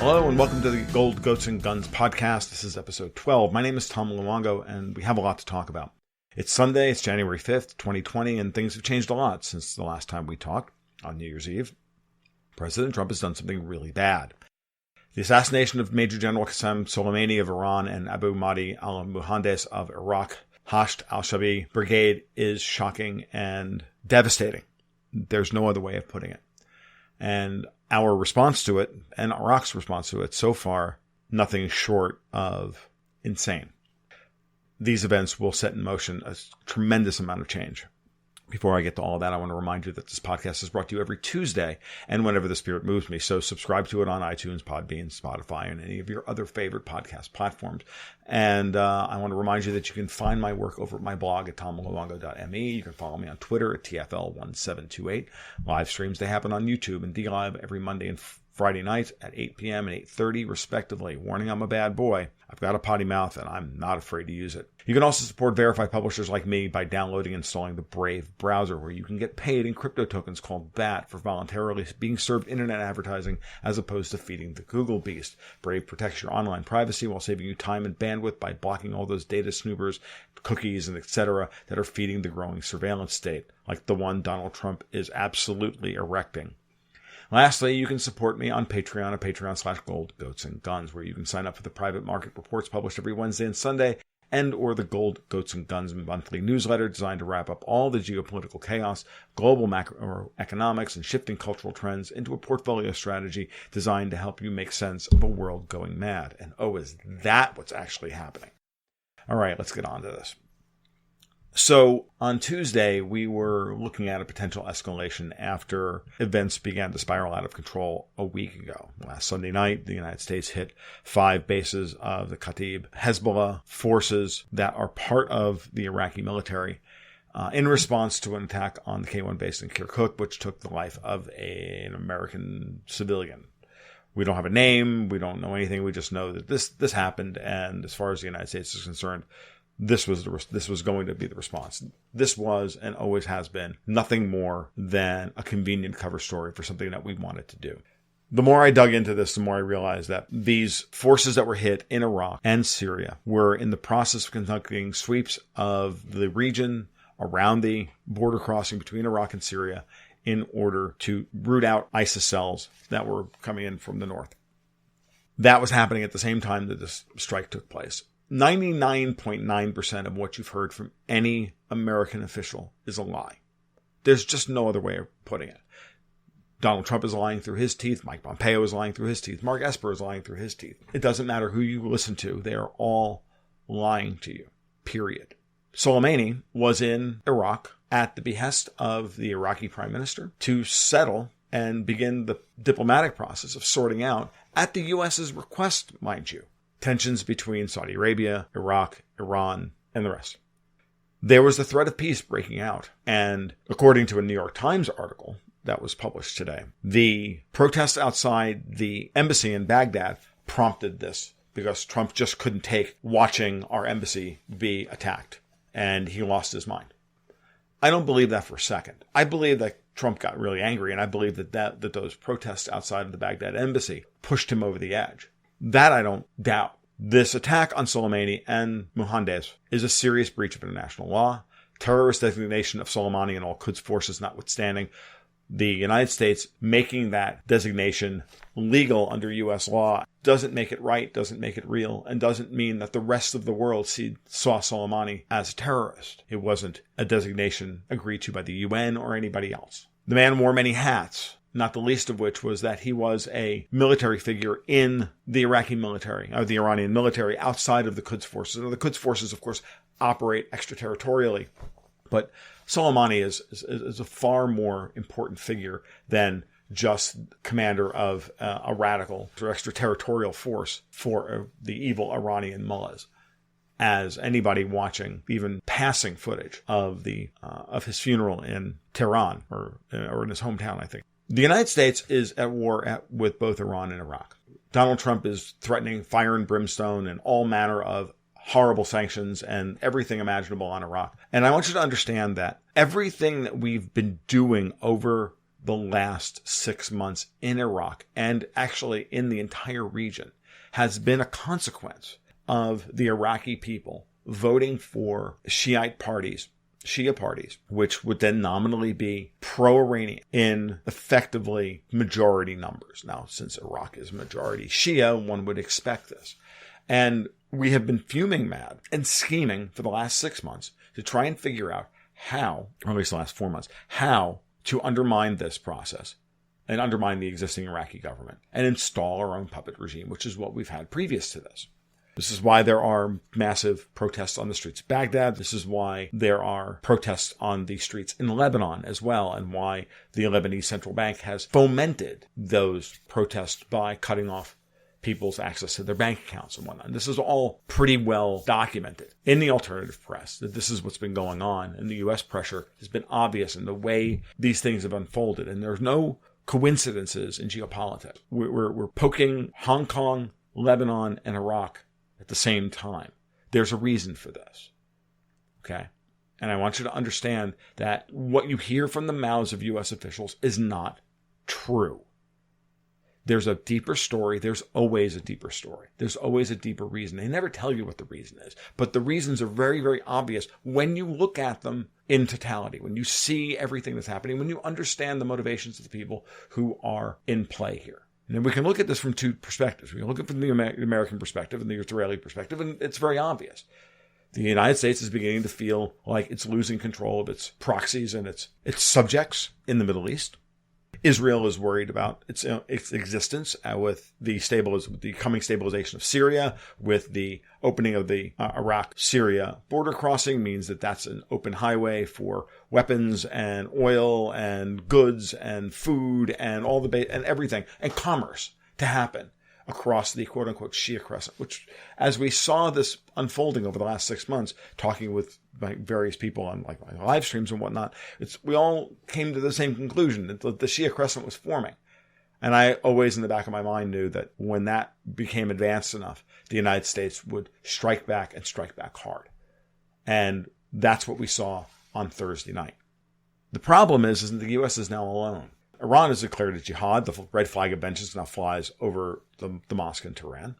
Hello and welcome to the Gold, Goats, and Guns podcast. This is episode 12. My name is Tom Luongo and we have a lot to talk about. It's Sunday, it's January 5th, 2020, and things have changed a lot since the last time we talked on New Year's Eve. President Trump has done something really bad. The assassination of Major General Qassem Solemaini of Iran and Abu Mahdi al-Muhandis of Iraq, Hasht al-Shabi Brigade is shocking and devastating. There's no other way of putting it. And our response to it, and Iraq's response to it, so far, nothing short of insane. These events will set in motion a tremendous amount of change. Before I get to all of that, I want to remind you that this podcast is brought to you every Tuesday and whenever the spirit moves me. So subscribe to it on iTunes, Podbean, Spotify, and any of your other favorite podcast platforms. And I want to remind you that you can find my work over at my blog at tomluongo.me. You can follow me on Twitter at TFL1728. Live streams, they happen on YouTube and DLive every Monday and Friday night at 8 p.m. and 8:30 respectively. Warning, I'm a bad boy. I've got a potty mouth and I'm not afraid to use it. You can also support verified publishers like me by downloading and installing the Brave browser, where you can get paid in crypto tokens called BAT for voluntarily being served internet advertising as opposed to feeding the Google beast. Brave protects your online privacy while saving you time and bandwidth by blocking all those data snoopers, cookies, and etc. that are feeding the growing surveillance state, like the one Donald Trump is absolutely erecting. Lastly, you can support me on Patreon at patreon.com/Gold, Goats, and Guns, where you can sign up for the private market reports published every Wednesday and Sunday, and or the Gold, Goats, and Guns monthly newsletter designed to wrap up all the geopolitical chaos, global macroeconomics, and shifting cultural trends into a portfolio strategy designed to help you make sense of a world going mad. And oh, is that what's actually happening? All right, let's get on to this. So on Tuesday, we were looking at a potential escalation after events began to spiral out of control a week ago. Last Sunday night, the United States hit 5 bases of the Kataib Hezbollah forces that are part of the Iraqi military in response to an attack on the K-1 base in Kirkuk, which took the life of an American civilian. We don't have a name. We don't know anything. We just know that this happened. And as far as the United States is concerned, this was going to be the response. This was and always has been nothing more than a convenient cover story for something that we wanted to do. The more I dug into this, the more I realized that these forces that were hit in Iraq and Syria were in the process of conducting sweeps of the region around the border crossing between Iraq and Syria in order to root out ISIS cells that were coming in from the north. That was happening at the same time that this strike took place. 99.9% of what you've heard from any American official is a lie. There's just no other way of putting it. Donald Trump is lying through his teeth. Mike Pompeo is lying through his teeth. Mark Esper is lying through his teeth. It doesn't matter who you listen to. They are all lying to you, period. Solemaini was in Iraq at the behest of the Iraqi prime minister to settle and begin the diplomatic process of sorting out, at the U.S.'s request, mind you, tensions between Saudi Arabia, Iraq, Iran, and the rest. There was the threat of peace breaking out. And according to a New York Times article that was published today, the protests outside the embassy in Baghdad prompted this because Trump just couldn't take watching our embassy be attacked. And he lost his mind. I don't believe that for a second. I believe that Trump got really angry, and I believe that those protests outside of the Baghdad embassy pushed him over the edge. That I don't doubt. This attack on Solemaini and Muhandis is a serious breach of international law. Terrorist designation of Soleimani and all Quds forces notwithstanding, the United States making that designation legal under U.S. law doesn't make it right, doesn't make it real, and doesn't mean that the rest of the world saw Soleimani as a terrorist. It wasn't a designation agreed to by the UN or anybody else. The man wore many hats, not the least of which was that he was a military figure in the Iraqi military, or the Iranian military, outside of the Quds forces. Now, the Quds forces, of course, operate extraterritorially, but Soleimani is a far more important figure than just commander of a radical or extraterritorial force for the evil Iranian mullahs. As anybody watching even passing footage of his funeral in Tehran or in his hometown, I think. The United States is at war with both Iran and Iraq. Donald Trump is threatening fire and brimstone and all manner of horrible sanctions and everything imaginable on Iraq. And I want you to understand that everything that we've been doing over the last 6 months in Iraq and actually in the entire region has been a consequence of the Iraqi people voting for Shia parties, which would then nominally be pro-Iranian in effectively majority numbers. Now, since Iraq is majority Shia, one would expect this. And we have been fuming mad and scheming for the last 6 months to try and figure out how, or at least the last 4 months, how to undermine this process and undermine the existing Iraqi government and install our own puppet regime, which is what we've had previous to this. This is why there are massive protests on the streets of Baghdad. This is why there are protests on the streets in Lebanon as well, and why the Lebanese central bank has fomented those protests by cutting off people's access to their bank accounts and whatnot. And this is all pretty well documented in the alternative press, that this is what's been going on, and the U.S. pressure has been obvious in the way these things have unfolded. And there's no coincidences in geopolitics. We're poking Hong Kong, Lebanon, and Iraq at the same time. There's a reason for this. Okay? And I want you to understand that what you hear from the mouths of U.S. officials is not true. There's a deeper story. There's always a deeper story. There's always a deeper reason. They never tell you what the reason is, but the reasons are very, very obvious when you look at them in totality, when you see everything that's happening, when you understand the motivations of the people who are in play here. And we can look at this from two perspectives. We can look at it from the American perspective and the Israeli perspective, and it's very obvious. The United States is beginning to feel like it's losing control of its proxies and its subjects in the Middle East. Israel is worried about its existence with the coming stabilization of Syria, with the opening of the Iraq-Syria border crossing means that that's an open highway for weapons and oil and goods and food and all and everything and commerce to happen across the quote-unquote Shia Crescent, which, as we saw this unfolding over the last 6 months, talking with various people on like live streams and whatnot, we all came to the same conclusion that the Shia Crescent was forming. And I always in the back of my mind knew that when that became advanced enough, the United States would strike back and strike back hard. And that's what we saw on Thursday night. The problem is that the U.S. is now alone. Iran has declared a jihad. The red flag of vengeance now flies over the mosque in Tehran.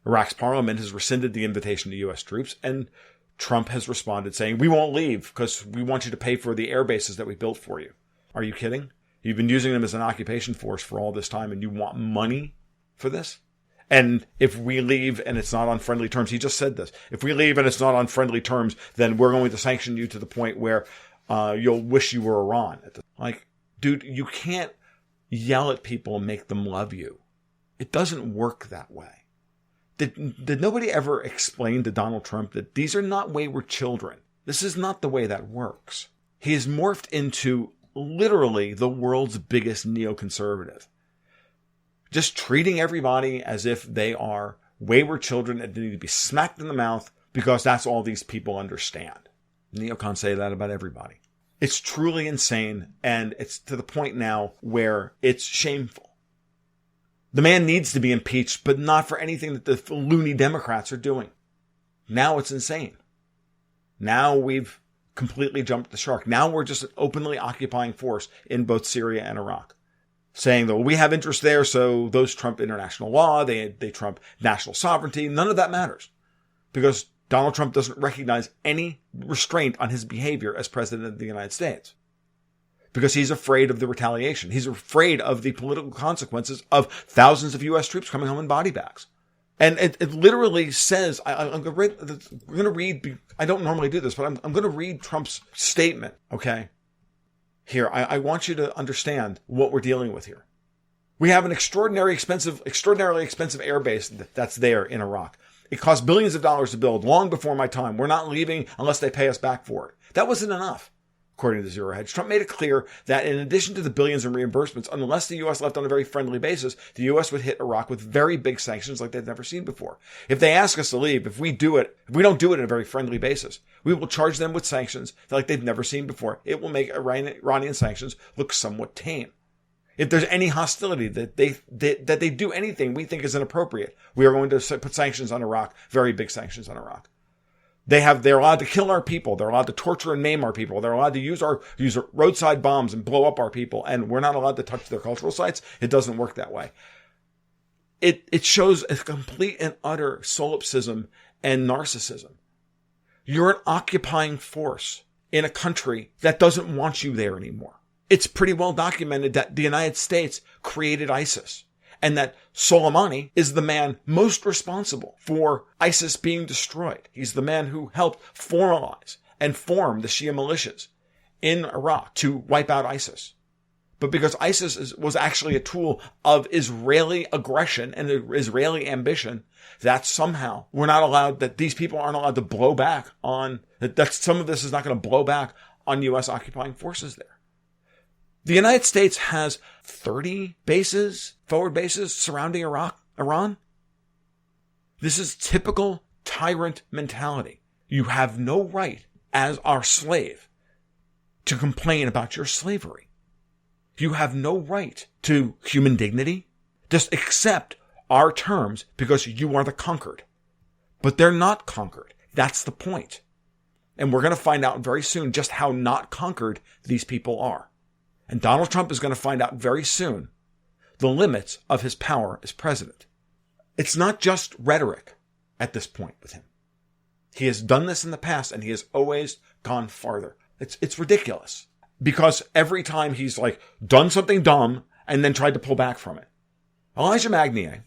Iraq's parliament has rescinded the invitation to U.S. troops, and Trump has responded saying, "We won't leave because we want you to pay for the air bases that we built for you." Are you kidding? You've been using them as an occupation force for all this time, and you want money for this? And if we leave and it's not on friendly terms, he just said this, if we leave and it's not on friendly terms, then we're going to sanction you to the point where you'll wish you were Iran. Like, dude, you can't yell at people and make them love you. It doesn't work that way. Did nobody ever explain to Donald Trump that these are not wayward children? This is not the way that works. He has morphed into literally the world's biggest neoconservative. Just treating everybody as if they are wayward children and they need to be smacked in the mouth because that's all these people understand. Neocons say that about everybody. It's truly insane, and it's to the point now where it's shameful. The man needs to be impeached, but not for anything that the loony Democrats are doing. Now it's insane. Now we've completely jumped the shark. Now we're just an openly occupying force in both Syria and Iraq, saying that we have interest there, so those trump international law, they trump national sovereignty. None of that matters because Donald Trump doesn't recognize any restraint on his behavior as president of the United States because he's afraid of the retaliation. He's afraid of the political consequences of thousands of U.S. troops coming home in body bags. And it literally says, I'm going to read, I don't normally do this, but I'm going to read Trump's statement, okay? Here, I want you to understand what we're dealing with here. We have an extraordinarily expensive air base that's there in Iraq. It cost billions of dollars to build long before my time. We're not leaving unless they pay us back for it. That wasn't enough, according to Zero Hedge. Trump made it clear that in addition to the billions in reimbursements, unless the U.S. left on a very friendly basis, the U.S. would hit Iraq with very big sanctions like they've never seen before. If they ask us to leave, if we don't do it on a very friendly basis, we will charge them with sanctions like they've never seen before. It will make Iranian sanctions look somewhat tame. If there's any hostility that they do anything we think is inappropriate, we are going to put sanctions on Iraq, very big sanctions on Iraq. They're allowed to kill our people. They're allowed to torture and maim our people. They're allowed to use roadside bombs and blow up our people. And we're not allowed to touch their cultural sites. It doesn't work that way. It shows a complete and utter solipsism and narcissism. You're an occupying force in a country that doesn't want you there anymore. It's pretty well documented that the United States created ISIS, and that Solemaini is the man most responsible for ISIS being destroyed. He's the man who helped formalize and form the Shia militias in Iraq to wipe out ISIS. But because ISIS was actually a tool of Israeli aggression and Israeli ambition, that somehow we're not allowed, that these people aren't allowed to blow back on, that some of this is not going to blow back on U.S. occupying forces there. The United States has 30 forward bases surrounding Iran. This is typical tyrant mentality. You have no right as our slave to complain about your slavery. You have no right to human dignity. Just accept our terms because you are the conquered. But they're not conquered. That's the point. And we're going to find out very soon just how not conquered these people are. And Donald Trump is going to find out very soon the limits of his power as president. It's not just rhetoric at this point with him. He has done this in the past, and he has always gone farther. It's ridiculous. Because every time he's done something dumb and then tried to pull back from it. Elijah Magnier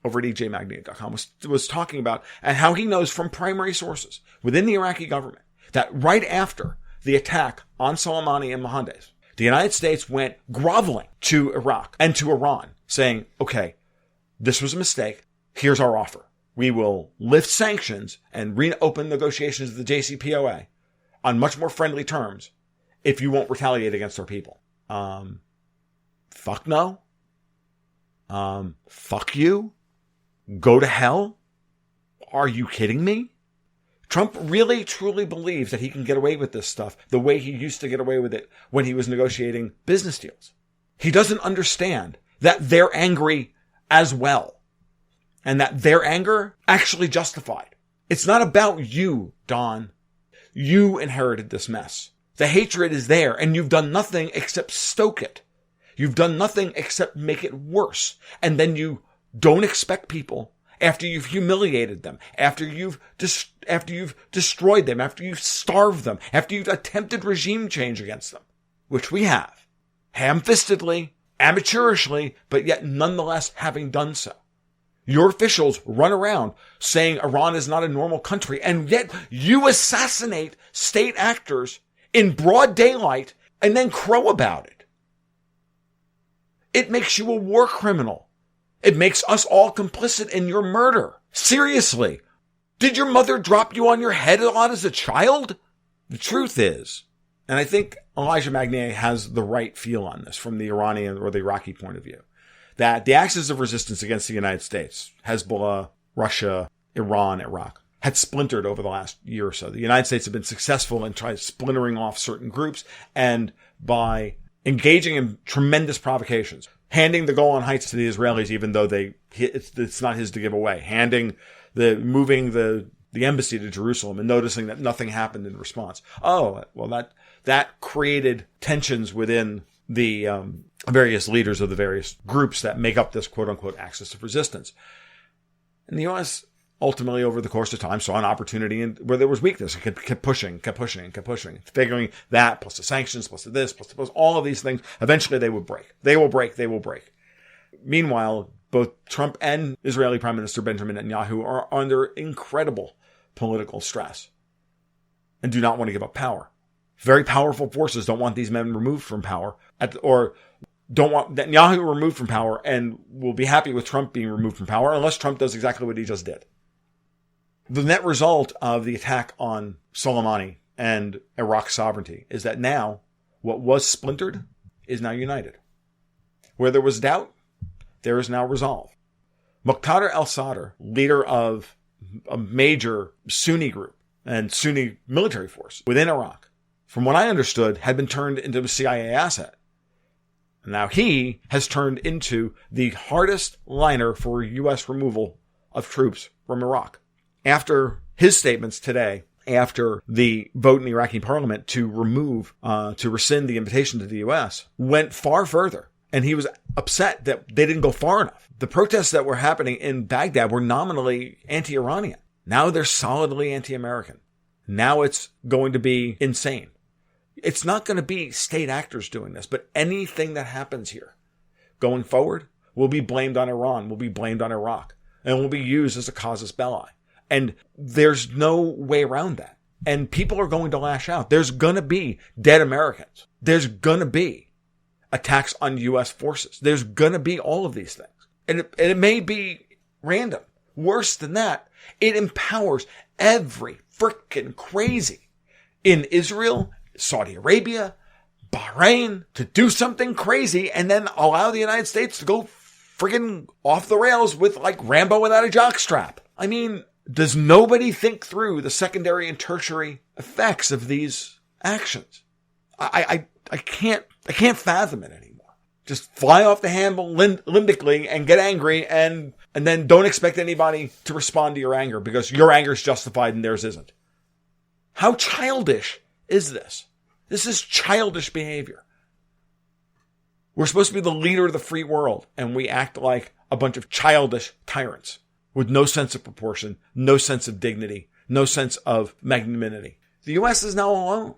over at GGnG.com was talking about and how he knows from primary sources within the Iraqi government that right after the attack on Solemaini and Mohandes, the United States went groveling to Iraq and to Iran saying, okay, this was a mistake. Here's our offer. We will lift sanctions and reopen negotiations with the JCPOA on much more friendly terms if you won't retaliate against our people. Fuck no. Fuck you. Go to hell. Are you kidding me? Trump really, truly believes that he can get away with this stuff the way he used to get away with it when he was negotiating business deals. He doesn't understand that they're angry as well, and that their anger actually justified. It's not about you, Don. You inherited this mess. The hatred is there, and you've done nothing except stoke it. You've done nothing except make it worse. And then you don't expect people, after you've humiliated them, after you've destroyed them, after you've starved them, after you've attempted regime change against them, which we have, ham-fistedly, amateurishly, but yet nonetheless having done so. Your officials run around saying Iran is not a normal country, and yet you assassinate state actors in broad daylight and then crow about it. It makes you a war criminal. It makes us all complicit in your murder. Seriously. Did your mother drop you on your head a lot as a child? The truth is, and I think Elijah Magnier has the right feel on this from the Iranian or the Iraqi point of view, that the axis of resistance against the United States, Hezbollah, Russia, Iran, Iraq, had splintered over the last year or so. The United States have been successful in trying splintering off certain groups, and by engaging in tremendous provocations, handing the Golan Heights to the Israelis, even though it's not his to give away, moving the embassy to Jerusalem and noticing that nothing happened in response. Oh, well, that created tensions within the various leaders of the various groups that make up this quote unquote axis of resistance. And the U.S. ultimately, over the course of time, saw an opportunity where there was weakness. It kept pushing, figuring that, plus the sanctions, plus this, plus all of these things. Eventually, they would break. They will break. Meanwhile, both Trump and Israeli Prime Minister Benjamin Netanyahu are under incredible political stress and do not want to give up power. Very powerful forces don't want these men removed from power, or don't want Netanyahu removed from power, and will be happy with Trump being removed from power unless Trump does exactly what he just did. The net result of the attack on Solemaini and Iraq's sovereignty is that now what was splintered is now united. Where there was doubt, there is now resolve. Muqtada al-Sadr, leader of a major Sunni group and Sunni military force within Iraq, from what I understood, had been turned into a CIA asset. Now he has turned into the hardest liner for U.S. removal of troops from Iraq. After his statements today after the vote in the Iraqi parliament to rescind the invitation to the U.S., went far further. And he was upset that they didn't go far enough. The protests that were happening in Baghdad were nominally anti-Iranian. Now they're solidly anti-American. Now it's going to be insane. It's not going to be state actors doing this, but anything that happens here going forward will be blamed on Iran, will be blamed on Iraq, and will be used as a casus belli. And there's no way around that. And people are going to lash out. There's going to be dead Americans. There's going to be attacks on U.S. forces. There's going to be all of these things. And it may be random. Worse than that, it empowers every freaking crazy in Israel, Saudi Arabia, Bahrain to do something crazy and then allow the United States to go friggin' off the rails with like Rambo without a jockstrap. I mean, does nobody think through the secondary and tertiary effects of these actions? I can't fathom it anymore. Just fly off the handle limbically and get angry and then don't expect anybody to respond to your anger because your anger is justified and theirs isn't. How childish is this? This is childish behavior. We're supposed to be the leader of the free world, and we act like a bunch of childish tyrants with no sense of proportion, no sense of dignity, no sense of magnanimity. The U.S. is now alone.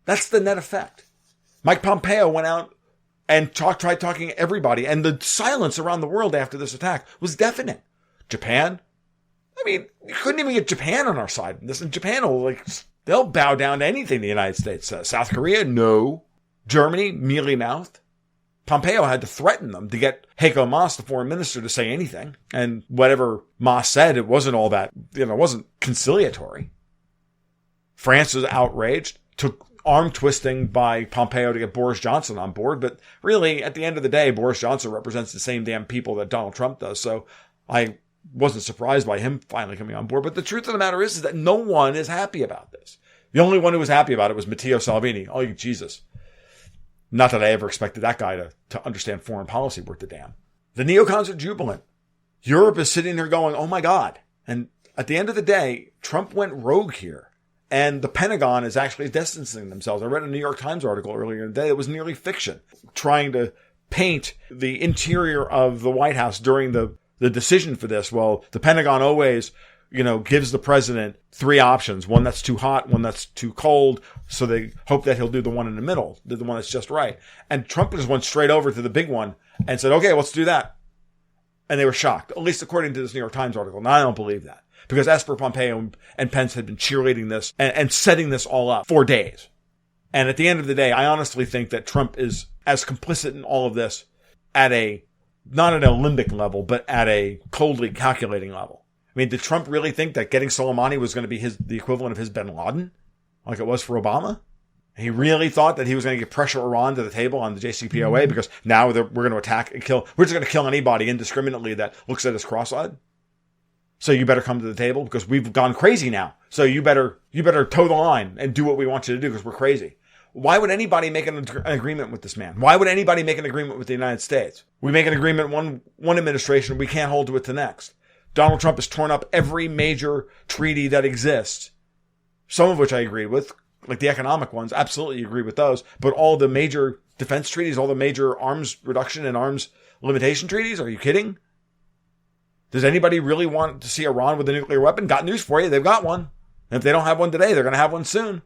That's the net effect. Mike Pompeo went out and tried talking to everybody, and the silence around the world after this attack was deafening. Japan? I mean, you couldn't even get Japan on our side. Japan will, they'll bow down to anything the United States says. South Korea? No. Germany? Mealy-mouthed. Pompeo had to threaten them to get Heiko Maas, the foreign minister, to say anything. And whatever Maas said, it wasn't all that, it wasn't conciliatory. France was outraged, took arm twisting by Pompeo to get Boris Johnson on board. But really, at the end of the day, Boris Johnson represents the same damn people that Donald Trump does. So I wasn't surprised by him finally coming on board. But the truth of the matter is that no one is happy about this. The only one who was happy about it was Matteo Salvini. Oh, Jesus. Not that I ever expected that guy to understand foreign policy worth a damn. The neocons are jubilant. Europe is sitting there going, oh my God. And at the end of the day, Trump went rogue here. And the Pentagon is actually distancing themselves. I read a New York Times article earlier in the day that was nearly fiction, trying to paint the interior of the White House during the decision for this. Well, the Pentagon always, gives the president three options. One that's too hot, one that's too cold. So they hope that he'll do the one in the middle, the one that's just right. And Trump just went straight over to the big one and said, okay, let's do that. And they were shocked, at least according to this New York Times article. Now, I don't believe that. Because Esper, Pompeo, and Pence had been cheerleading this and setting this all up for days. And at the end of the day, I honestly think that Trump is as complicit in all of this at not at a limbic level, but at a coldly calculating level. I mean, did Trump really think that getting Solemaini was going to be the equivalent of his bin Laden, like it was for Obama? He really thought that he was going to get pressure Iran to the table on the JCPOA because now we're going to attack and kill. We're just going to kill anybody indiscriminately that looks at us cross-eyed. So you better come to the table because we've gone crazy now. So you better toe the line and do what we want you to do because we're crazy. Why would anybody make an agreement with this man? Why would anybody make an agreement with the United States? We make an agreement one administration, we can't hold to it the next. Donald Trump has torn up every major treaty that exists, some of which I agree with, like the economic ones. Absolutely agree with those. But all the major defense treaties, all the major arms reduction and arms limitation treaties, are you kidding? Does anybody really want to see Iran with a nuclear weapon? Got news for you. They've got one. And if they don't have one today, they're going to have one soon.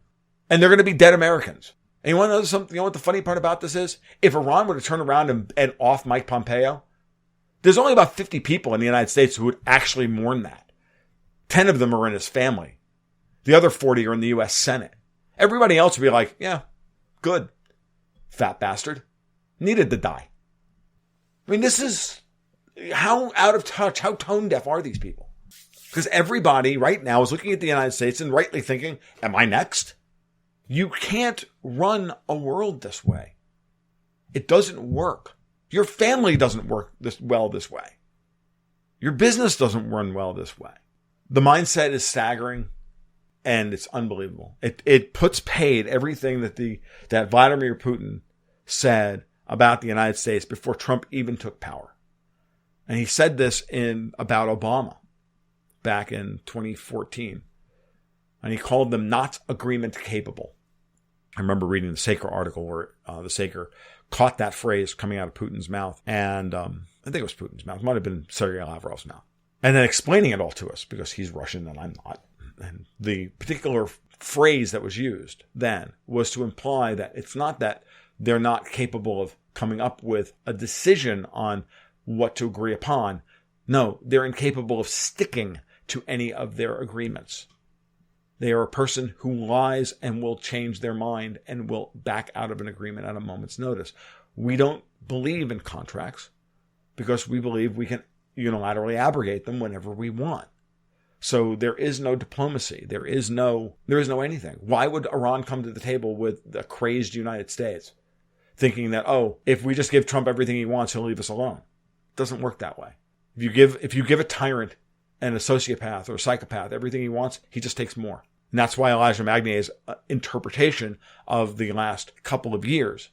And they're going to be dead Americans. And you want to know something? You know what the funny part about this is? If Iran were to turn around and off Mike Pompeo, there's only about 50 people in the United States who would actually mourn that. 10 of them are in his family. The other 40 are in the U.S. Senate. Everybody else would be like, yeah, good. Fat bastard. Needed to die. I mean, this is... How out of touch, how tone deaf are these people? Because everybody right now is looking at the United States and rightly thinking, am I next? You can't run a world this way. It doesn't work. Your family doesn't work this way. Your business doesn't run well this way. The mindset is staggering and it's unbelievable. It puts paid everything that Vladimir Putin said about the United States before Trump even took power. And he said this about Obama back in 2014. And he called them not agreement capable. I remember reading the Saker article where the Saker caught that phrase coming out of Putin's mouth. And I think it was Putin's mouth. It might have been Sergei Lavrov's mouth. And then explaining it all to us, because he's Russian and I'm not. And the particular phrase that was used then was to imply that it's not that they're not capable of coming up with a decision on what to agree upon. No, they're incapable of sticking to any of their agreements. They are a person who lies and will change their mind and will back out of an agreement at a moment's notice. We don't believe in contracts because we believe we can unilaterally abrogate them whenever we want. So there is no diplomacy. There is no anything. Why would Iran come to the table with the crazed United States thinking that, if we just give Trump everything he wants, he'll leave us alone? It doesn't work that way. If you give a tyrant and a sociopath or a psychopath everything he wants, he just takes more. And that's why Elijah Magnay's interpretation of the last couple of years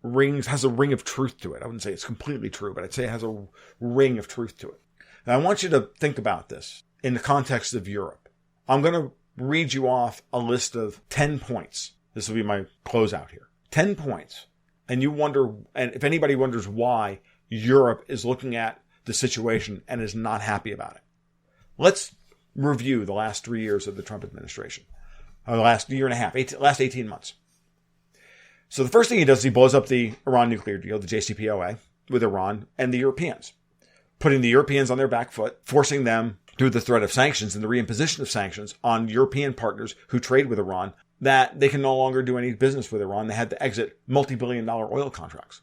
has a ring of truth to it. I wouldn't say it's completely true, but I'd say it has a ring of truth to it. Now, I want you to think about this in the context of Europe. I'm going to read you off a list of 10 points. This will be my closeout here. 10 points. And you wonder, and if anybody wonders why Europe is looking at the situation and is not happy about it. Let's review the last 3 years of the Trump administration. Or the last year and a half, last 18 months. So the first thing he does is he blows up the Iran nuclear deal, the JCPOA, with Iran and the Europeans. Putting the Europeans on their back foot, forcing them through the threat of sanctions and the reimposition of sanctions on European partners who trade with Iran, that they can no longer do any business with Iran. They had to exit multi-billion-dollar oil contracts.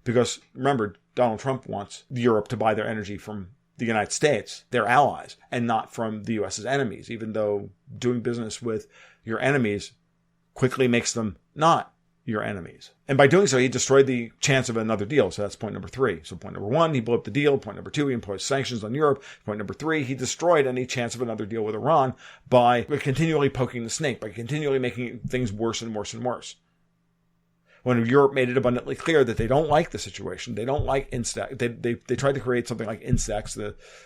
Because, remember, Donald Trump wants Europe to buy their energy from the United States, their allies, and not from the U.S.'s enemies, even though doing business with your enemies quickly makes them not your enemies. And by doing so, he destroyed the chance of another deal. So that's point number 3. So point number 1, he blew up the deal. Point number 2, he imposed sanctions on Europe. Point number 3, he destroyed any chance of another deal with Iran by continually poking the snake, by continually making things worse and worse and worse. When Europe made it abundantly clear that they don't like the situation, they don't like Instex. They tried to create something like Instex,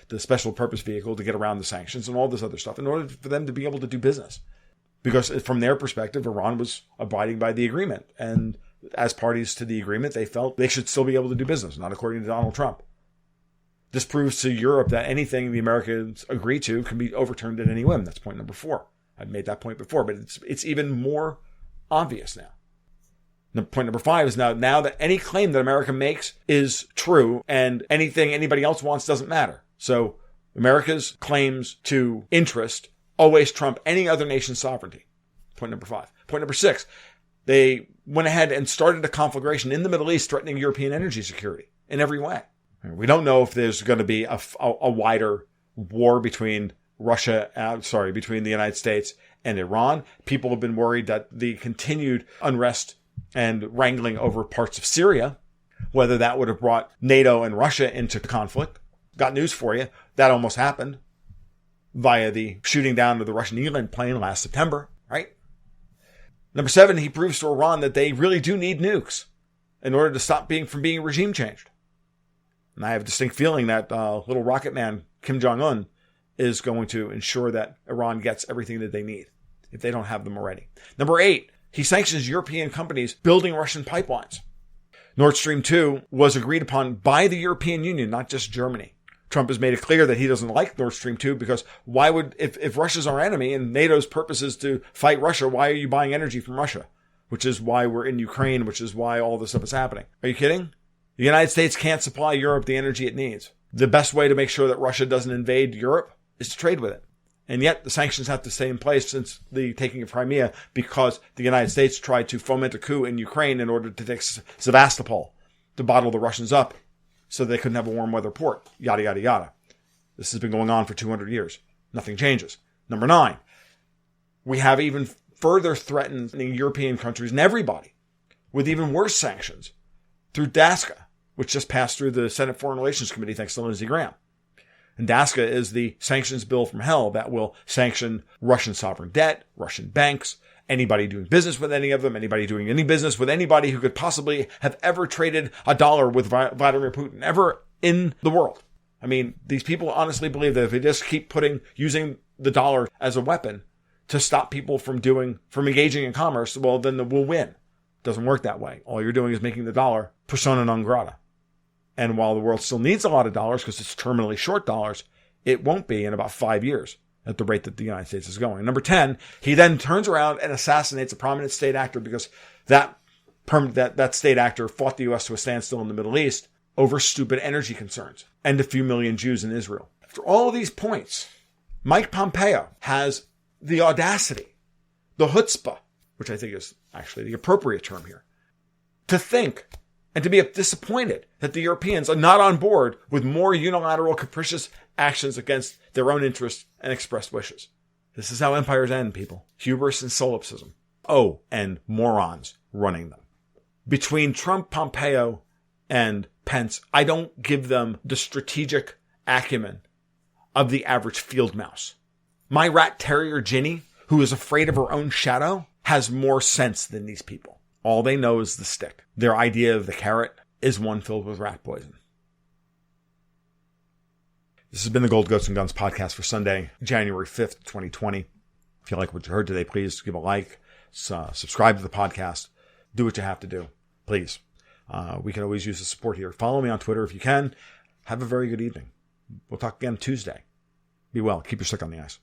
the special purpose vehicle to get around the sanctions and all this other stuff in order for them to be able to do business. Because from their perspective, Iran was abiding by the agreement. And as parties to the agreement, they felt they should still be able to do business, not according to Donald Trump. This proves to Europe that anything the Americans agree to can be overturned at any whim. That's point number 4. I've made that point before, but it's even more obvious now. Point number 5 is now that any claim that America makes is true and anything anybody else wants doesn't matter. So America's claims to interest always trump any other nation's sovereignty. Point number 5. Point number 6, they went ahead and started a conflagration in the Middle East threatening European energy security in every way. We don't know if there's going to be a wider war between between the United States and Iran. People have been worried that the continued unrest and wrangling over parts of Syria, whether that would have brought NATO and Russia into conflict. Got news for you. That almost happened via the shooting down of the Russian Eland plane last September, right? Number 7, he proves to Iran that they really do need nukes in order to stop from being regime changed. And I have a distinct feeling that little rocket man Kim Jong-un is going to ensure that Iran gets everything that they need if they don't have them already. Number 8, he sanctions European companies building Russian pipelines. Nord Stream 2 was agreed upon by the European Union, not just Germany. Trump has made it clear that he doesn't like Nord Stream 2 because if Russia's our enemy and NATO's purpose is to fight Russia, why are you buying energy from Russia? Which is why we're in Ukraine, which is why all this stuff is happening. Are you kidding? The United States can't supply Europe the energy it needs. The best way to make sure that Russia doesn't invade Europe is to trade with it. And yet the sanctions have to stay in place since the taking of Crimea because the United States tried to foment a coup in Ukraine in order to take Sevastopol, to bottle the Russians up so they couldn't have a warm weather port. Yada, yada, yada. This has been going on for 200 years. Nothing changes. Number 9, we have even further threatening European countries and everybody with even worse sanctions through DASCA, which just passed through the Senate Foreign Relations Committee thanks to Lindsey Graham. And DASCA is the sanctions bill from hell that will sanction Russian sovereign debt, Russian banks, anybody doing business with any of them, anybody doing any business with anybody who could possibly have ever traded a dollar with Vladimir Putin, ever in the world. I mean, these people honestly believe that if they just keep using the dollar as a weapon to stop people from engaging in commerce, well, then we'll win. It doesn't work that way. All you're doing is making the dollar persona non grata. And while the world still needs a lot of dollars because it's terminally short dollars, it won't be in about 5 years at the rate that the United States is going. Number 10, he then turns around and assassinates a prominent state actor because that state actor fought the U.S. to a standstill in the Middle East over stupid energy concerns and a few million Jews in Israel. After all of these points, Mike Pompeo has the audacity, the chutzpah, which I think is actually the appropriate term here, to think and to be disappointed that the Europeans are not on board with more unilateral, capricious actions against their own interests and expressed wishes. This is how empires end, people. Hubris and solipsism. Oh, and morons running them. Between Trump, Pompeo, and Pence, I don't give them the strategic acumen of the average field mouse. My rat terrier, Ginny, who is afraid of her own shadow, has more sense than these people. All they know is the stick. Their idea of the carrot is one filled with rat poison. This has been the Gold, Goats, and Guns podcast for Sunday, January 5th, 2020. If you like what you heard today, please give a like, subscribe to the podcast, do what you have to do, please. We can always use the support here. Follow me on Twitter if you can. Have a very good evening. We'll talk again Tuesday. Be well. Keep your stick on the ice.